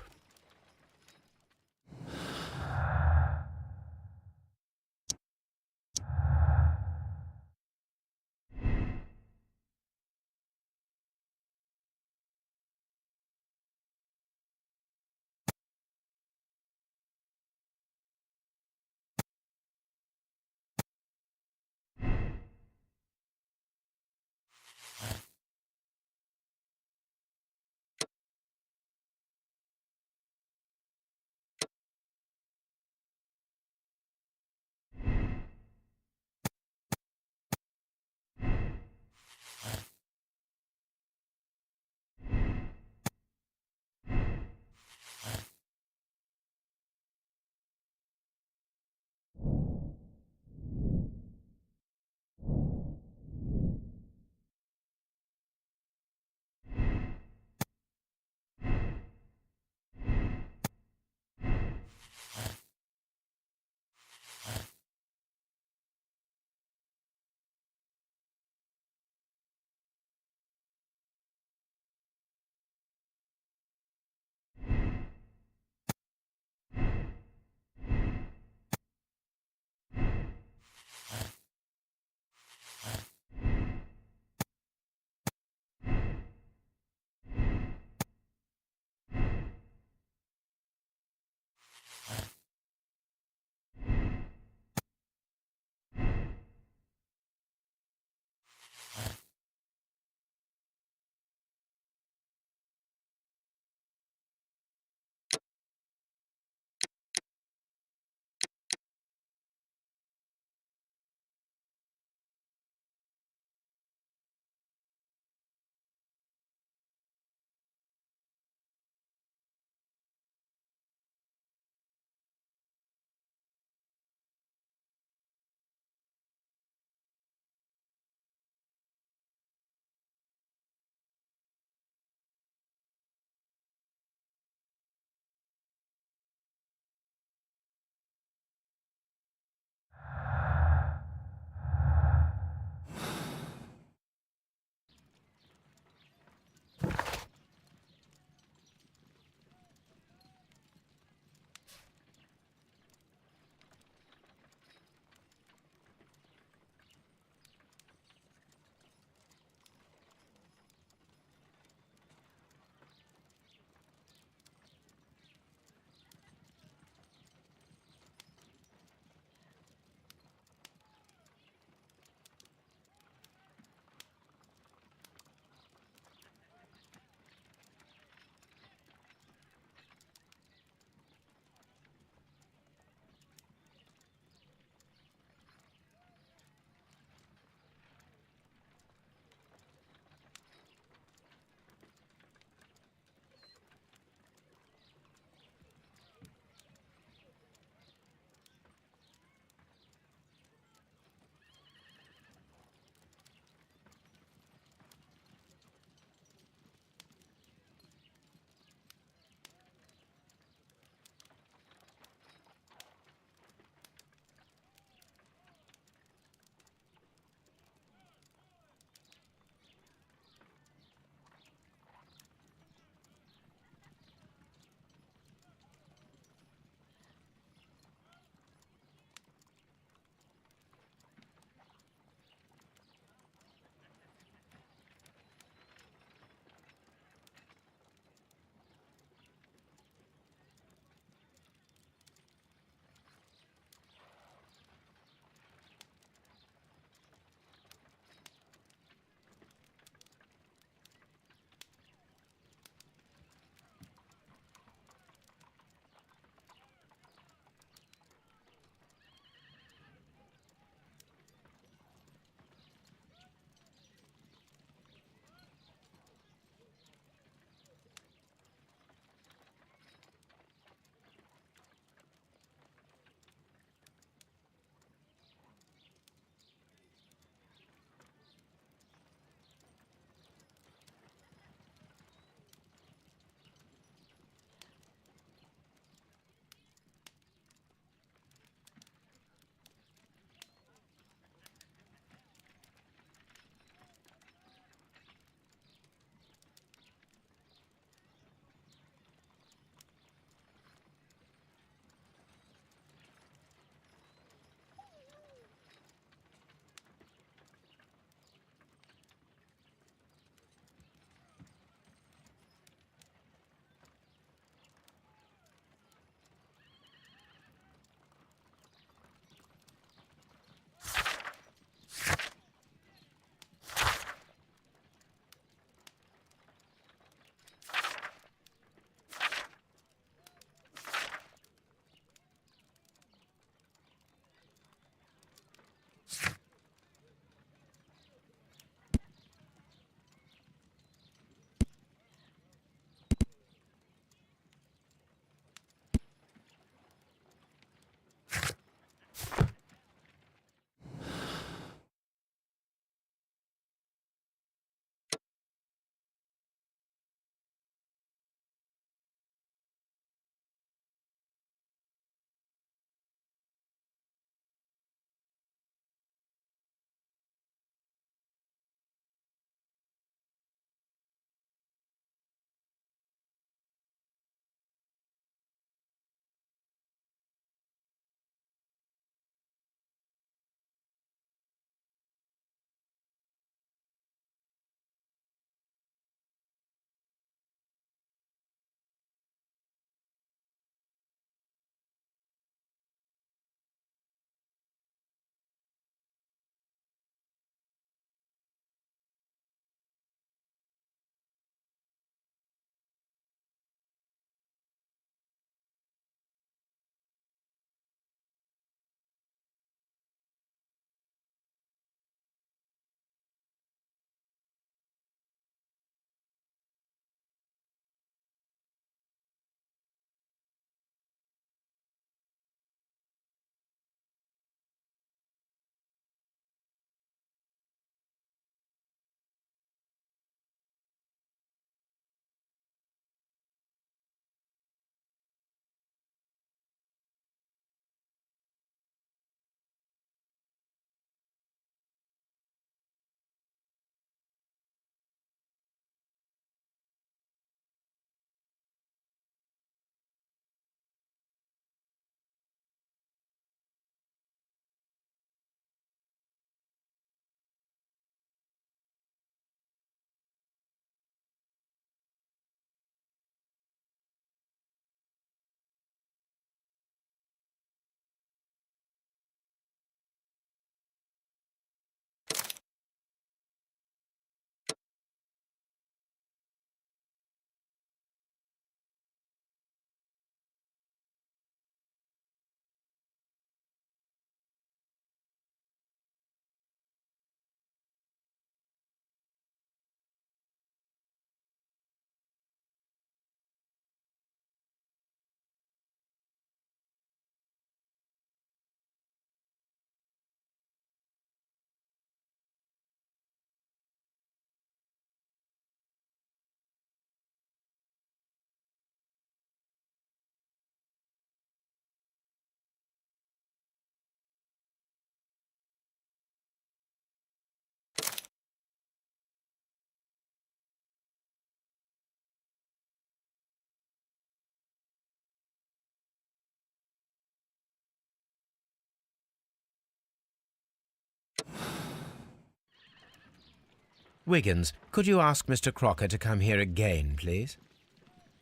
Wiggins, could you ask Mr. Crocker to come here again, please?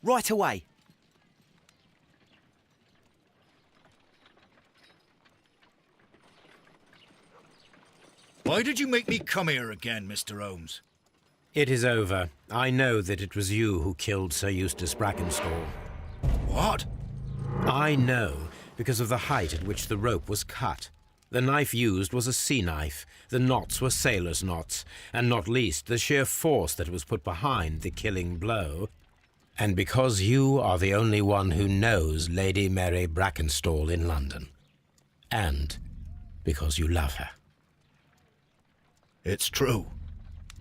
Right away. Why did you make me come here again, Mr. Holmes? It is over. I know that it was you who killed Sir Eustace Brackenstall. What? I know, because of the height at which the rope was cut. The knife used was a sea knife, the knots were sailor's knots, and not least the sheer force that was put behind the killing blow. And because you are the only one who knows Lady Mary Brackenstall in London. And because you love her. It's true.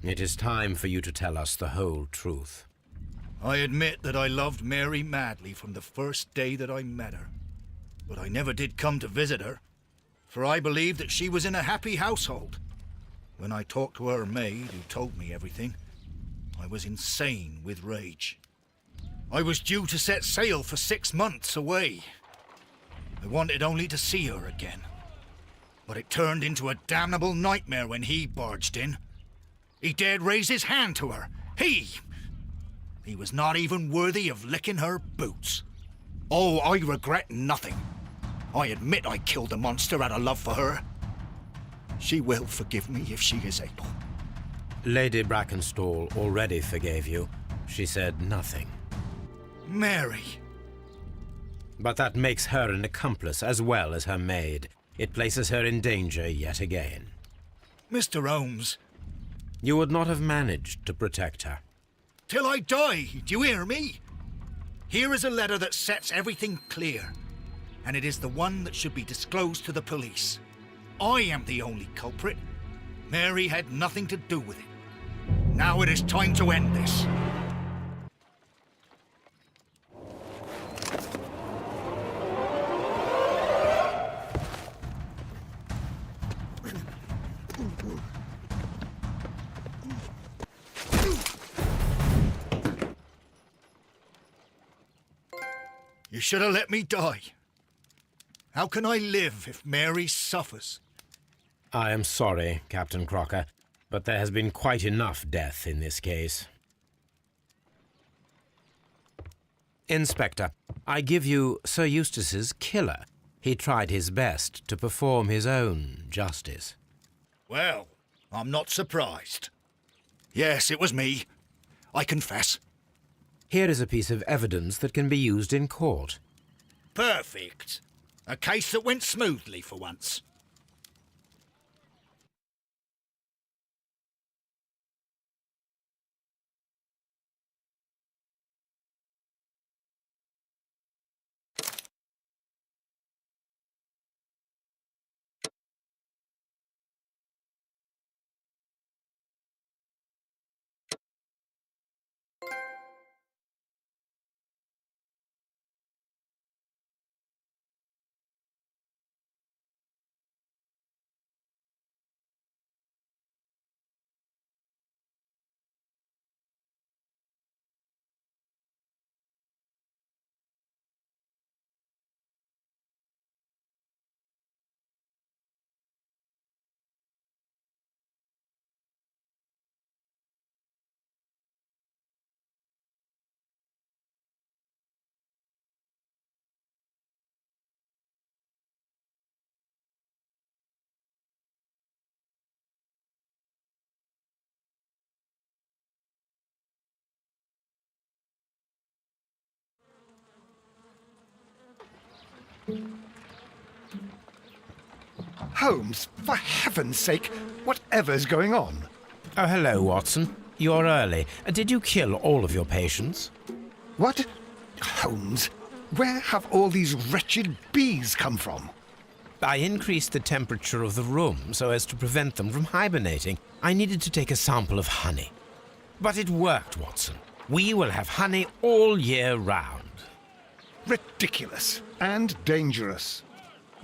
It is time for you to tell us the whole truth. I admit that I loved Mary madly from the first day that I met her. But I never did come to visit her, for I believed that she was in a happy household. When I talked to her maid, who told me everything, I was insane with rage. I was due to set sail for 6 months away. I wanted only to see her again. But it turned into a damnable nightmare when he barged in. He dared raise his hand to her. He was not even worthy of licking her boots. Oh, I regret nothing. I admit I killed the monster out of love for her. She will forgive me if she is able. Lady Brackenstall already forgave you. She said nothing. Mary. But that makes her an accomplice as well as her maid. It places her in danger yet again. Mr. Holmes. You would not have managed to protect her. Till I die, do you hear me? Here is a letter that sets everything clear, and it is the one that should be disclosed to the police. I am the only culprit. Mary had nothing to do with it. Now it is time to end this. You should have let me die. How can I live if Mary suffers? I am sorry, Captain Crocker, but there has been quite enough death in this case. Inspector, I give you Sir Eustace's killer. He tried his best to perform his own justice. Well, I'm not surprised. Yes, it was me. I confess. Here is a piece of evidence that can be used in court. Perfect. A case that went smoothly for once. Holmes, for heaven's sake, whatever's going on? Oh, hello, Watson. You're early. Did you kill all of your patients? What? Holmes, where have all these wretched bees come from? I increased the temperature of the room so as to prevent them from hibernating. I needed to take a sample of honey. But it worked, Watson. We will have honey all year round. Ridiculous and dangerous.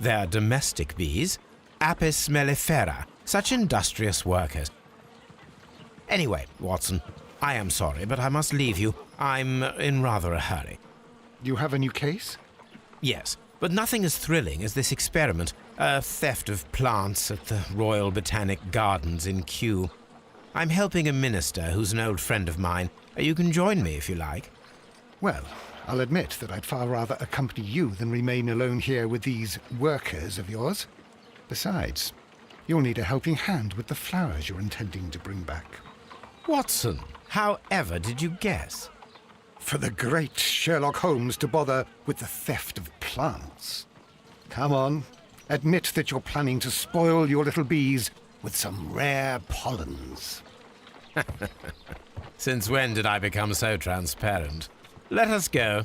They're domestic bees, Apis mellifera, such industrious workers. Anyway, Watson, I am sorry, but I must leave you. I'm in rather a hurry. You have a new case? Yes, but nothing as thrilling as this experiment, a theft of plants at the Royal Botanic Gardens in Kew. I'm helping a minister who's an old friend of mine. You can join me if you like. Well, I'll admit that I'd far rather accompany you than remain alone here with these workers of yours. Besides, you'll need a helping hand with the flowers you're intending to bring back. Watson, how ever did you guess? For the great Sherlock Holmes to bother with the theft of plants. Come on, admit that you're planning to spoil your little bees with some rare pollens. Since when did I become so transparent? Let us go.